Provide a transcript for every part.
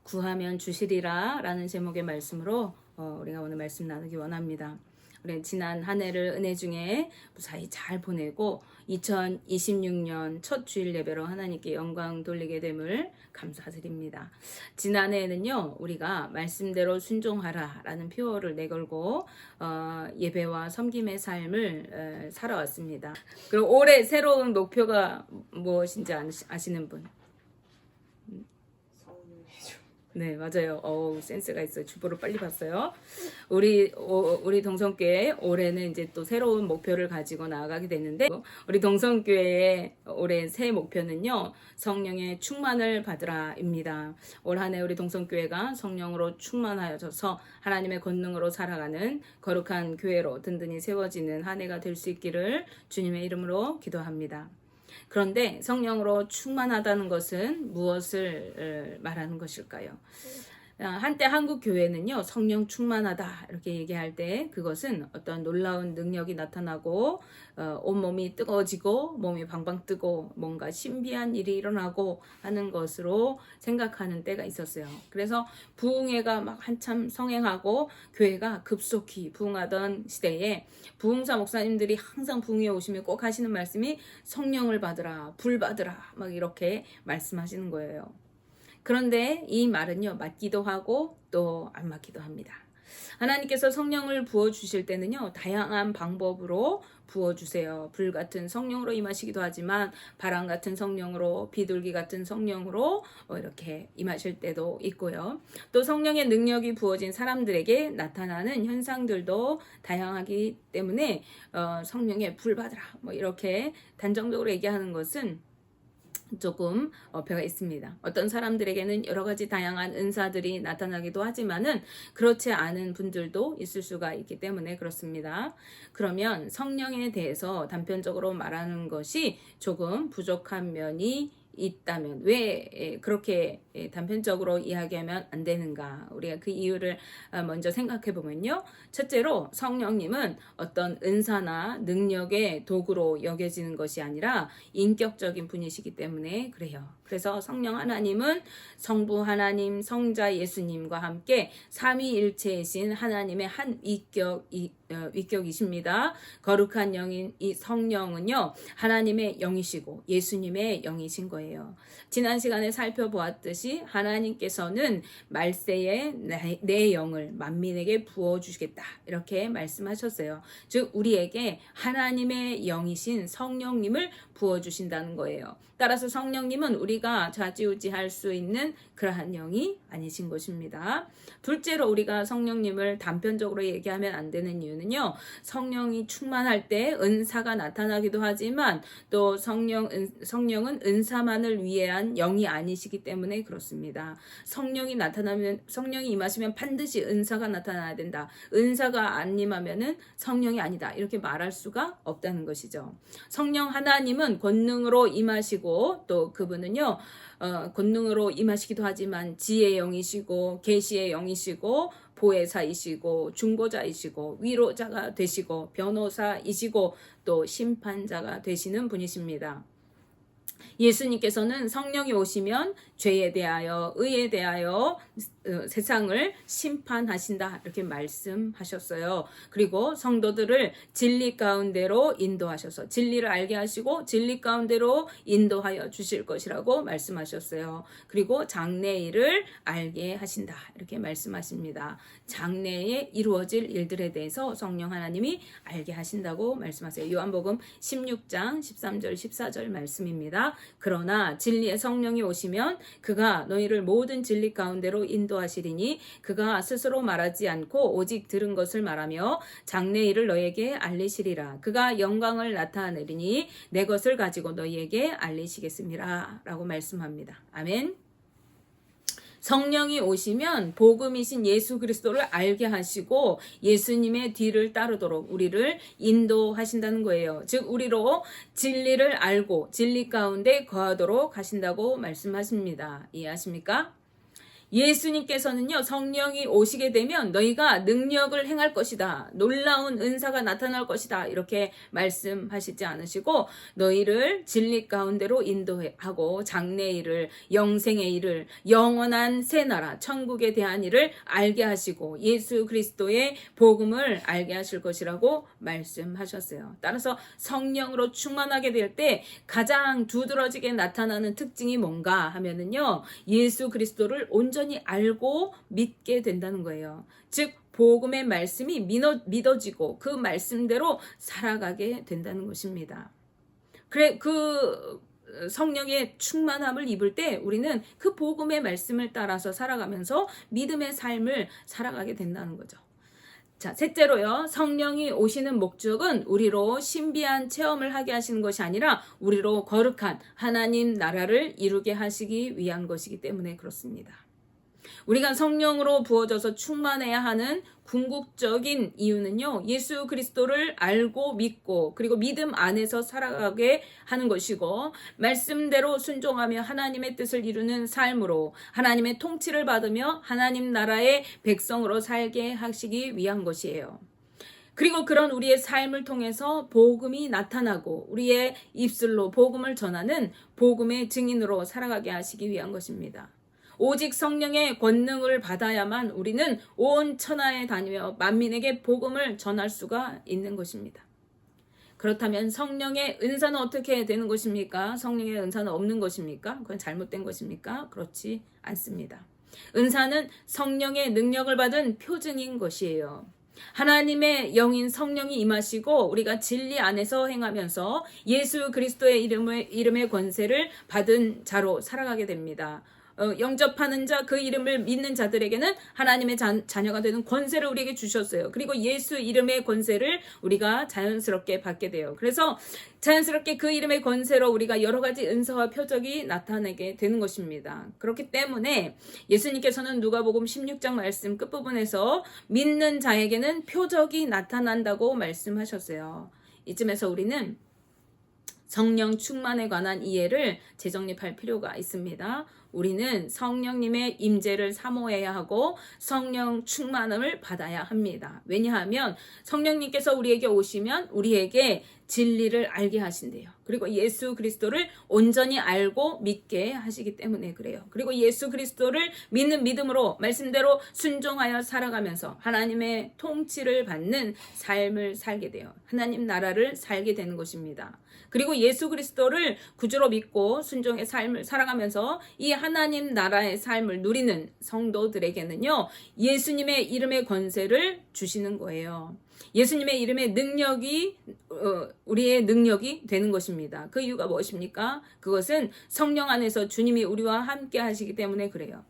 구하면 주시리라 라는 제목의 말씀으로 우리가 오늘 말씀 나누기 원합니다. 우리 지난 한 해를 은혜 중에 무사히 잘 보내고 2026년 첫 주일 예배로 하나님께 영광 돌리게 됨을 감사드립니다. 지난해에는요, 우리가 말씀대로 순종하라 라는 표어를 내걸고 예배와 섬김의 삶을 살아왔습니다. 그리고 올해 새로운 목표가 무엇인지 아시는 분? 네, 맞아요. 센스가 있어요. 주보를 빨리 봤어요. 우리 동성교회 올해는 이제 또 새로운 목표를 가지고 나아가게 됐는데, 우리 동성교회의 올해 새 목표는요, 성령의 충만을 받으라입니다. 올 한 해 우리 동성교회가 성령으로 충만하여져서 하나님의 권능으로 살아가는 거룩한 교회로 든든히 세워지는 한 해가 될 수 있기를 주님의 이름으로 기도합니다. 그런데 성령으로 충만하다는 것은 무엇을 말하는 것일까요? 한때 한국 교회는요, 성령 충만하다 이렇게 얘기할 때 그것은 어떤 놀라운 능력이 나타나고 온몸이 뜨거워지고 몸이 방방 뜨고 뭔가 신비한 일이 일어나고 하는 것으로 생각하는 때가 있었어요. 그래서 부흥회가 막 한참 성행하고 교회가 급속히 부흥하던 시대에 부흥사 목사님들이 항상 부흥회 오시면 꼭 하시는 말씀이 성령을 받으라, 불 받으라 막 이렇게 말씀하시는 거예요. 그런데 이 말은요, 맞기도 하고 또 안 맞기도 합니다. 하나님께서 성령을 부어주실 때는요, 다양한 방법으로 부어주세요. 불 같은 성령으로 임하시기도 하지만 바람 같은 성령으로, 비둘기 같은 성령으로 이렇게 임하실 때도 있고요. 또 성령의 능력이 부어진 사람들에게 나타나는 현상들도 다양하기 때문에 성령의 불 받으라 뭐 이렇게 단정적으로 얘기하는 것은 조금 어폐가 있습니다. 어떤 사람들에게는 여러 가지 다양한 은사들이 나타나기도 하지만은 그렇지 않은 분들도 있을 수가 있기 때문에 그렇습니다. 그러면 성령에 대해서 단편적으로 말하는 것이 조금 부족한 면이 있다면 왜 그렇게 단편적으로 이야기하면 안 되는가? 우리가 그 이유를 먼저 생각해 보면요. 첫째로 성령님은 어떤 은사나 능력의 도구로 여겨지는 것이 아니라 인격적인 분이시기 때문에 그래요. 그래서 성령 하나님은 성부 하나님, 성자 예수님과 함께 삼위일체이신 하나님의 한 위격이십니다. 거룩한 영인 이 성령은요, 하나님의 영이시고 예수님의 영이신 거예요. 지난 시간에 살펴보았듯이 하나님께서는 말세에 내 영을 만민에게 부어주시겠다 이렇게 말씀하셨어요. 즉 우리에게 하나님의 영이신 성령님을 부어주신다는 거예요. 따라서 성령님은 우리가 좌지우지할 수 있는 그러한 영이 아니신 것입니다. 둘째로 우리가 성령님을 단편적으로 얘기하면 안 되는 이유는요, 성령이 충만할 때 은사가 나타나기도 하지만 또 성령은 은사만을 위한 영이 아니시기 때문에 그렇습니다. 성령이 임하시면 반드시 은사가 나타나야 된다. 은사가 안 임하면은 성령이 아니다. 이렇게 말할 수가 없다는 것이죠. 성령 하나님은 권능으로 임하시고 또 그분은요, 권능으로 임하시기도 하지만 지혜의 영이시고 계시의 영이시고 보혜사이시고 중보자이시고 위로자가 되시고 변호사이시고 또 심판자가 되시는 분이십니다. 예수님께서는 성령이 오시면 죄에 대하여 의에 대하여 세상을 심판하신다 이렇게 말씀하셨어요. 그리고 성도들을 진리 가운데로 인도하셔서 진리를 알게 하시고 진리 가운데로 인도하여 주실 것이라고 말씀하셨어요. 그리고 장래일을 알게 하신다 이렇게 말씀하십니다. 장래에 이루어질 일들에 대해서 성령 하나님이 알게 하신다고 말씀하세요. 요한복음 16장 13절 14절 말씀입니다. 그러나 진리의 성령이 오시면 그가 너희를 모든 진리 가운데로 인도하시리니 그가 스스로 말하지 않고 오직 들은 것을 말하며 장래일을 너희에게 알리시리라. 그가 영광을 나타내리니 내 것을 가지고 너희에게 알리시겠습니다 라고 말씀합니다. 아멘. 성령이 오시면 복음이신 예수 그리스도를 알게 하시고 예수님의 뒤를 따르도록 우리를 인도하신다는 거예요. 즉 우리로 진리를 알고 진리 가운데 거하도록 하신다고 말씀하십니다. 이해하십니까? 예수님께서는요, 성령이 오시게 되면 너희가 능력을 행할 것이다. 놀라운 은사가 나타날 것이다. 이렇게 말씀하시지 않으시고 너희를 진리 가운데로 인도하고 장래의 일을, 영생의 일을, 영원한 새 나라, 천국에 대한 일을 알게 하시고 예수 그리스도의 복음을 알게 하실 것이라고 말씀하셨어요. 따라서 성령으로 충만하게 될 때 가장 두드러지게 나타나는 특징이 뭔가 하면은요, 예수 그리스도를 온전히 알고 믿게 된다는 거예요. 즉 복음의 말씀이 믿어지고 그 말씀대로 살아가게 된다는 것입니다. 그래, 그 성령의 충만함을 입을 때 우리는 그 복음의 말씀을 따라서 살아가면서 믿음의 삶을 살아가게 된다는 거죠. 자, 셋째로요. 성령이 오시는 목적은 우리로 신비한 체험을 하게 하시는 것이 아니라 우리로 거룩한 하나님 나라를 이루게 하시기 위한 것이기 때문에 그렇습니다. 우리가 성령으로 부어져서 충만해야 하는 궁극적인 이유는요, 예수 그리스도를 알고 믿고 그리고 믿음 안에서 살아가게 하는 것이고, 말씀대로 순종하며 하나님의 뜻을 이루는 삶으로 하나님의 통치를 받으며 하나님 나라의 백성으로 살게 하시기 위한 것이에요. 그리고 그런 우리의 삶을 통해서 복음이 나타나고 우리의 입술로 복음을 전하는 복음의 증인으로 살아가게 하시기 위한 것입니다. 오직 성령의 권능을 받아야만 우리는 온 천하에 다니며 만민에게 복음을 전할 수가 있는 것입니다. 그렇다면 성령의 은사는 어떻게 되는 것입니까? 성령의 은사는 없는 것입니까? 그건 잘못된 것입니까? 그렇지 않습니다. 은사는 성령의 능력을 받은 표징인 것이에요. 하나님의 영인 성령이 임하시고 우리가 진리 안에서 행하면서 예수 그리스도의 이름의 권세를 받은 자로 살아가게 됩니다. 영접하는 자, 그 이름을 믿는 자들에게는 하나님의 자녀가 되는 권세를 우리에게 주셨어요. 그리고 예수 이름의 권세를 우리가 자연스럽게 받게 돼요. 그래서 자연스럽게 그 이름의 권세로 우리가 여러 가지 은사와 표적이 나타나게 되는 것입니다. 그렇기 때문에 예수님께서는 누가복음 16장 말씀 끝부분에서 믿는 자에게는 표적이 나타난다고 말씀하셨어요. 이쯤에서 우리는 성령 충만에 관한 이해를 재정립할 필요가 있습니다. 우리는 성령님의 임재를 사모해야 하고 성령 충만함을 받아야 합니다. 왜냐하면 성령님께서 우리에게 오시면 우리에게 진리를 알게 하신대요. 그리고 예수 그리스도를 온전히 알고 믿게 하시기 때문에 그래요. 그리고 예수 그리스도를 믿는 믿음으로 말씀대로 순종하여 살아가면서 하나님의 통치를 받는 삶을 살게 돼요. 하나님 나라를 살게 되는 것입니다. 그리고 예수 그리스도를 구주로 믿고 순종의 삶을 살아가면서 이 하나님 나라의 삶을 누리는 성도들에게는요, 예수님의 이름의 권세를 주시는 거예요. 예수님의 이름의 능력이 우리의 능력이 되는 것입니다. 그 이유가 무엇입니까? 그것은 성령 안에서 주님이 우리와 함께 하시기 때문에 그래요.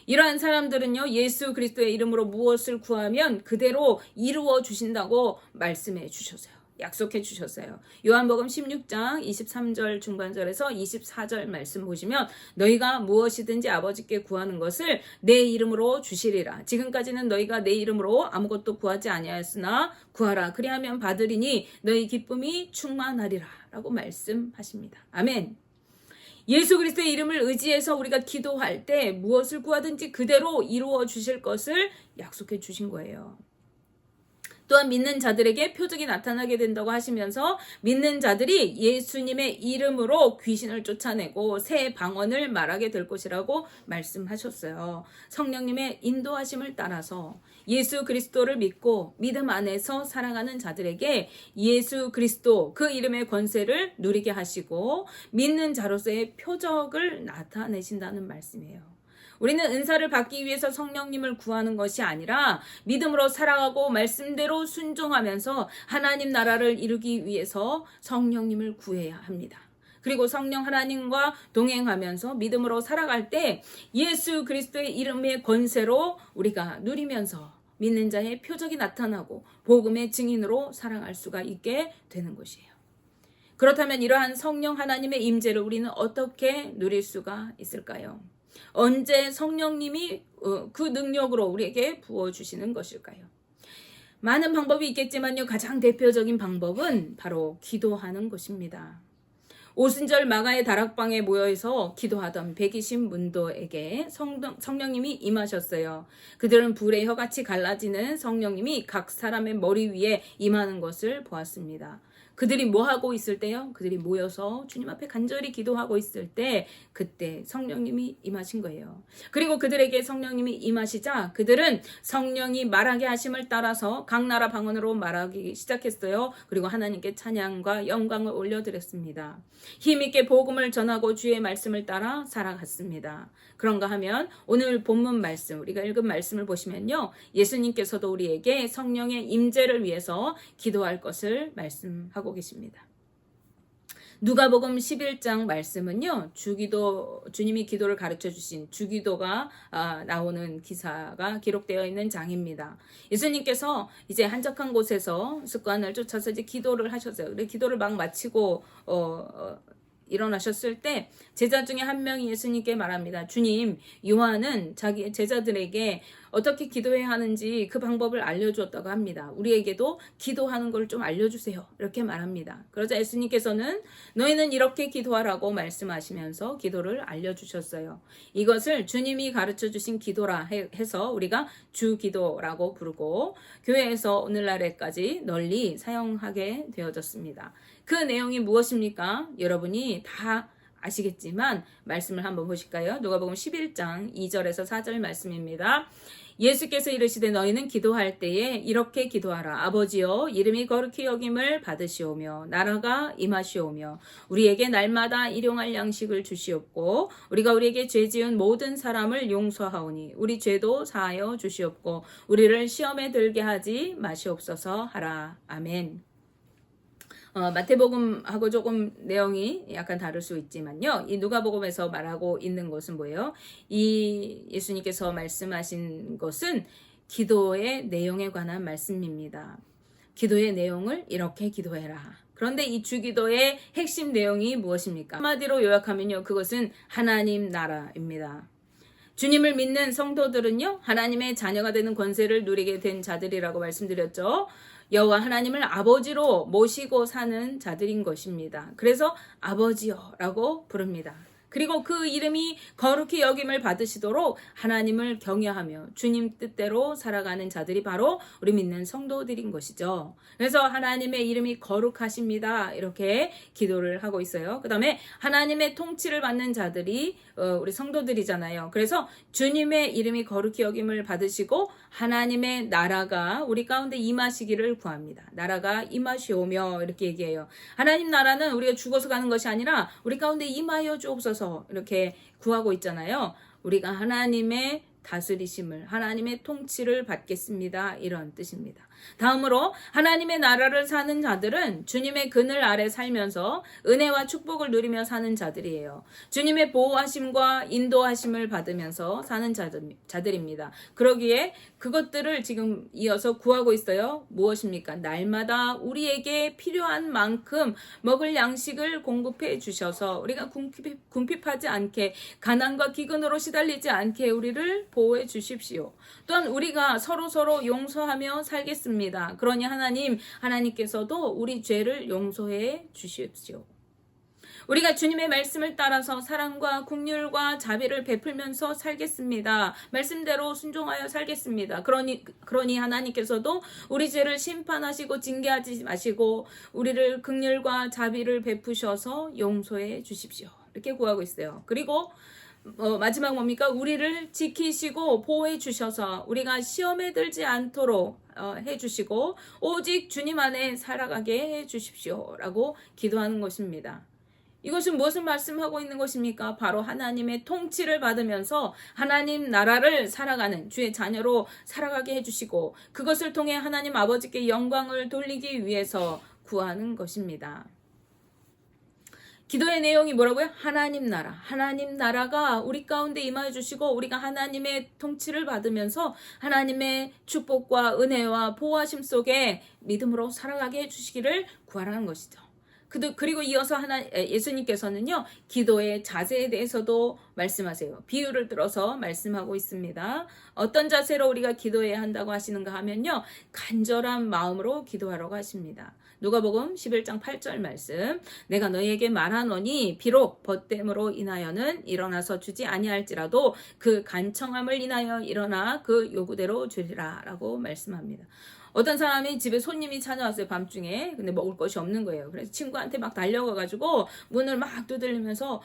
이러한 사람들은요, 예수 그리스도의 이름으로 무엇을 구하면 그대로 이루어 주신다고 말씀해 주셨어요. 약속해 주셨어요. 요한복음 16장 23절 중반절에서 24절 말씀 보시면 너희가 무엇이든지 아버지께 구하는 것을 내 이름으로 주시리라. 지금까지는 너희가 내 이름으로 아무것도 구하지 아니하였으나 구하라. 그리하면 받으리니 너희 기쁨이 충만하리라. 라고 말씀하십니다. 아멘. 예수 그리스도의 이름을 의지해서 우리가 기도할 때 무엇을 구하든지 그대로 이루어 주실 것을 약속해 주신 거예요. 또한 믿는 자들에게 표적이 나타나게 된다고 하시면서 믿는 자들이 예수님의 이름으로 귀신을 쫓아내고 새 방언을 말하게 될 것이라고 말씀하셨어요. 성령님의 인도하심을 따라서 예수 그리스도를 믿고 믿음 안에서 살아가는 자들에게 예수 그리스도 그 이름의 권세를 누리게 하시고 믿는 자로서의 표적을 나타내신다는 말씀이에요. 우리는 은사를 받기 위해서 성령님을 구하는 것이 아니라 믿음으로 살아가고 말씀대로 순종하면서 하나님 나라를 이루기 위해서 성령님을 구해야 합니다. 그리고 성령 하나님과 동행하면서 믿음으로 살아갈 때 예수 그리스도의 이름의 권세로 우리가 누리면서 믿는 자의 표적이 나타나고 복음의 증인으로 살아갈 수가 있게 되는 것이에요. 그렇다면 이러한 성령 하나님의 임재를 우리는 어떻게 누릴 수가 있을까요? 언제 성령님이 그 능력으로 우리에게 부어주시는 것일까요? 많은 방법이 있겠지만요, 가장 대표적인 방법은 바로 기도하는 것입니다. 오순절 마가의 다락방에 모여서 기도하던 120 문도에게 성령님이 임하셨어요. 그들은 불의 혀같이 갈라지는 성령님이 각 사람의 머리 위에 임하는 것을 보았습니다. 그들이 뭐 하고 있을 때요? 그들이 모여서 주님 앞에 간절히 기도하고 있을 때 그때 성령님이 임하신 거예요. 그리고 그들에게 성령님이 임하시자 그들은 성령이 말하게 하심을 따라서 각 나라 방언으로 말하기 시작했어요. 그리고 하나님께 찬양과 영광을 올려드렸습니다. 힘있게 복음을 전하고 주의 말씀을 따라 살아갔습니다. 그런가 하면 오늘 본문 말씀, 우리가 읽은 말씀을 보시면요, 예수님께서도 우리에게 성령의 임재를 위해서 기도할 것을 말씀하고 계십니다. 누가복음 11장 말씀은요, 주님이 기도를 가르쳐 주신 주기도가 나오는 기사가 기록되어 있는 장입니다. 예수님께서 이제 한적한 곳에서 습관을 쫓아서 이제 기도를 하셨어요. 그래 기도를 막 마치고 일어나셨을 때 제자 중에 한 명이 예수님께 말합니다. 주님, 요한은 자기 제자들에게 어떻게 기도해야 하는지 그 방법을 알려주었다고 합니다. 우리에게도 기도하는 걸 좀 알려주세요. 이렇게 말합니다. 그러자 예수님께서는 너희는 이렇게 기도하라고 말씀하시면서 기도를 알려주셨어요. 이것을 주님이 가르쳐 주신 기도라 해서 우리가 주기도라고 부르고 교회에서 오늘날에까지 널리 사용하게 되어졌습니다. 그 내용이 무엇입니까? 여러분이 다 아시겠지만 말씀을 한번 보실까요? 누가복음 11장 2절에서 4절 말씀입니다. 예수께서 이르시되 너희는 기도할 때에 이렇게 기도하라. 아버지여, 이름이 거룩히 여김을 받으시오며 나라가 임하시오며 우리에게 날마다 일용할 양식을 주시옵고 우리가 우리에게 죄 지은 모든 사람을 용서하오니 우리 죄도 사하여 주시옵고 우리를 시험에 들게 하지 마시옵소서 하라. 아멘. 마태복음하고 조금 내용이 약간 다를 수 있지만요. 이 누가복음에서 말하고 있는 것은 뭐예요? 이 예수님께서 말씀하신 것은 기도의 내용에 관한 말씀입니다. 기도의 내용을 이렇게 기도해라. 그런데 이 주기도의 핵심 내용이 무엇입니까? 한마디로 요약하면요. 그것은 하나님 나라입니다. 주님을 믿는 성도들은요, 하나님의 자녀가 되는 권세를 누리게 된 자들이라고 말씀드렸죠. 여호와 하나님을 아버지로 모시고 사는 자들인 것입니다. 그래서 아버지여라고 부릅니다. 그리고 그 이름이 거룩히 여김을 받으시도록 하나님을 경외하며 주님 뜻대로 살아가는 자들이 바로 우리 믿는 성도들인 것이죠. 그래서 하나님의 이름이 거룩하십니다. 이렇게 기도를 하고 있어요. 그 다음에 하나님의 통치를 받는 자들이 우리 성도들이잖아요. 그래서 주님의 이름이 거룩히 여김을 받으시고 하나님의 나라가 우리 가운데 임하시기를 구합니다. 나라가 임하시오며 이렇게 얘기해요. 하나님 나라는 우리가 죽어서 가는 것이 아니라 우리 가운데 임하여 주옵소서 이렇게 구하고 있잖아요. 우리가 하나님의 다스리심을, 하나님의 통치를 받겠습니다. 이런 뜻입니다. 다음으로 하나님의 나라를 사는 자들은 주님의 그늘 아래 살면서 은혜와 축복을 누리며 사는 자들이에요. 주님의 보호하심과 인도하심을 받으면서 사는 자들입니다. 그러기에 그것들을 지금 이어서 구하고 있어요. 무엇입니까? 날마다 우리에게 필요한 만큼 먹을 양식을 공급해 주셔서 우리가 궁핍하지 않게 가난과 기근으로 시달리지 않게 우리를 보호해 주십시오. 또한 우리가 서로 용서하며 살겠습니다. 그러니 하나님께서도 우리 죄를 용서해 주십시오. 우리가 주님의 말씀을 따라서 사랑과 긍휼과 자비를 베풀면서 살겠습니다. 말씀대로 순종하여 살겠습니다. 그러니 하나님께서도 우리 죄를 심판하시고 징계하지 마시고 우리를 긍휼과 자비를 베푸셔서 용서해 주십시오. 이렇게 구하고 있어요. 그리고 마지막 뭡니까? 우리를 지키시고 보호해 주셔서 우리가 시험에 들지 않도록 해주시고 오직 주님 안에 살아가게 해주십시오 라고 기도하는 것입니다. 이것은 무엇을 말씀하고 있는 것입니까? 바로 하나님의 통치를 받으면서 하나님 나라를 살아가는 주의 자녀로 살아가게 해주시고 그것을 통해 하나님 아버지께 영광을 돌리기 위해서 구하는 것입니다. 기도의 내용이 뭐라고요? 하나님 나라. 하나님 나라가 우리 가운데 임하여 주시고 우리가 하나님의 통치를 받으면서 하나님의 축복과 은혜와 보호하심 속에 믿음으로 살아가게 해주시기를 구하라는 것이죠. 그리고 이어서 예수님께서는요, 기도의 자세에 대해서도 말씀하세요. 비유를 들어서 말씀하고 있습니다. 어떤 자세로 우리가 기도해야 한다고 하시는가 하면요, 간절한 마음으로 기도하라고 하십니다. 누가복음 11장 8절 말씀. 내가 너희에게 말하노니 비록 벗됨으로 인하여는 일어나서 주지 아니할지라도 그 간청함을 인하여 일어나 그 요구대로 주리라 라고 말씀합니다. 어떤 사람이 집에 손님이 찾아왔어요, 밤중에. 근데 먹을 것이 없는 거예요. 그래서 친구한테 막 달려가가지고 문을 막 두들리면서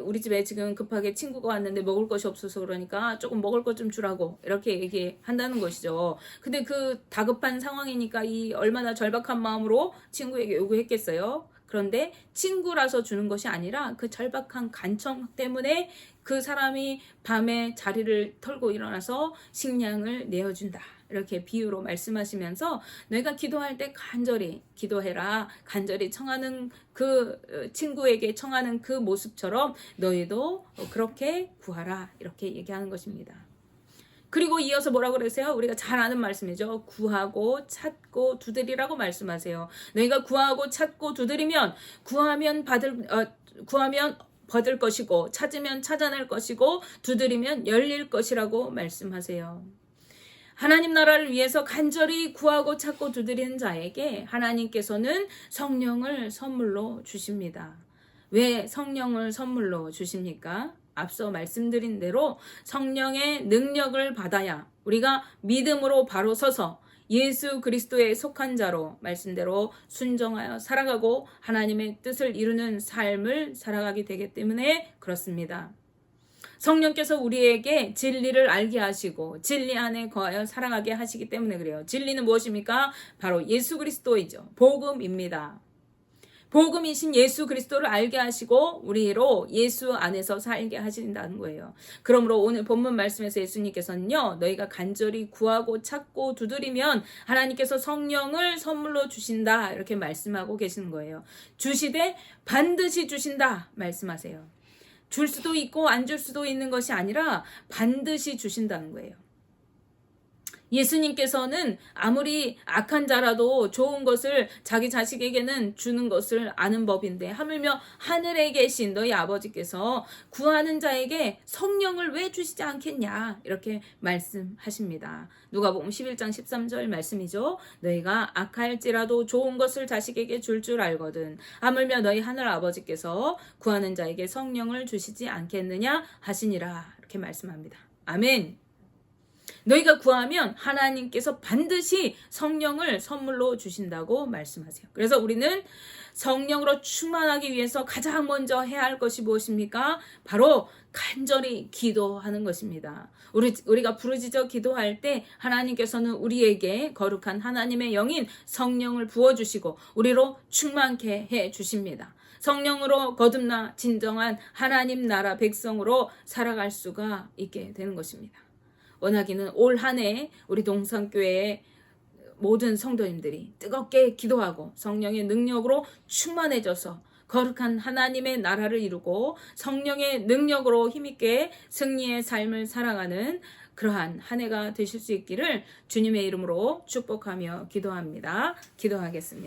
우리 집에 지금 급하게 친구가 왔는데 먹을 것이 없어서 그러니까 조금 먹을 것 좀 주라고 이렇게 얘기한다는 것이죠. 근데 그 다급한 상황이니까 이 얼마나 절박한 마음으로 친구에게 요구했겠어요. 그런데 친구라서 주는 것이 아니라 그 절박한 간청 때문에 그 사람이 밤에 자리를 털고 일어나서 식량을 내어준다. 이렇게 비유로 말씀하시면서 너희가 기도할 때 간절히 기도해라. 간절히 청하는 그 친구에게 청하는 그 모습처럼 너희도 그렇게 구하라. 이렇게 얘기하는 것입니다. 그리고 이어서 뭐라고 그러세요? 우리가 잘 아는 말씀이죠. 구하고 찾고 두드리라고 말씀하세요. 너희가 구하고 찾고 두드리면 구하면 받을 것이고 찾으면 찾아낼 것이고 두드리면 열릴 것이라고 말씀하세요. 하나님 나라를 위해서 간절히 구하고 찾고 두드리는 자에게 하나님께서는 성령을 선물로 주십니다. 왜 성령을 선물로 주십니까? 앞서 말씀드린 대로 성령의 능력을 받아야 우리가 믿음으로 바로 서서 예수 그리스도에 속한 자로 말씀대로 순종하여 살아가고 하나님의 뜻을 이루는 삶을 살아가게 되기 때문에 그렇습니다. 성령께서 우리에게 진리를 알게 하시고 진리 안에 거하여 살아가게 하시기 때문에 그래요. 진리는 무엇입니까? 바로 예수 그리스도이죠. 복음입니다. 복음이신 예수 그리스도를 알게 하시고 우리로 예수 안에서 살게 하신다는 거예요. 그러므로 오늘 본문 말씀에서 예수님께서는요, 너희가 간절히 구하고 찾고 두드리면 하나님께서 성령을 선물로 주신다 이렇게 말씀하고 계시는 거예요. 주시되 반드시 주신다 말씀하세요. 줄 수도 있고 안 줄 수도 있는 것이 아니라 반드시 주신다는 거예요. 예수님께서는 아무리 악한 자라도 좋은 것을 자기 자식에게는 주는 것을 아는 법인데 하물며 하늘에 계신 너희 아버지께서 구하는 자에게 성령을 왜 주시지 않겠냐 이렇게 말씀하십니다. 누가복음 11장 13절 말씀이죠. 너희가 악할지라도 좋은 것을 자식에게 줄 알거든 하물며 너희 하늘 아버지께서 구하는 자에게 성령을 주시지 않겠느냐 하시니라 이렇게 말씀합니다. 아멘. 너희가 구하면 하나님께서 반드시 성령을 선물로 주신다고 말씀하세요. 그래서 우리는 성령으로 충만하기 위해서 가장 먼저 해야 할 것이 무엇입니까? 바로 간절히 기도하는 것입니다. 우리가 부르짖어 기도할 때 하나님께서는 우리에게 거룩한 하나님의 영인 성령을 부어주시고 우리로 충만케 해주십니다. 성령으로 거듭나 진정한 하나님 나라 백성으로 살아갈 수가 있게 되는 것입니다. 원하기는 올 한 해 우리 동산교회의 모든 성도님들이 뜨겁게 기도하고 성령의 능력으로 충만해져서 거룩한 하나님의 나라를 이루고 성령의 능력으로 힘있게 승리의 삶을 살아가는 그러한 한 해가 되실 수 있기를 주님의 이름으로 축복하며 기도합니다. 기도하겠습니다.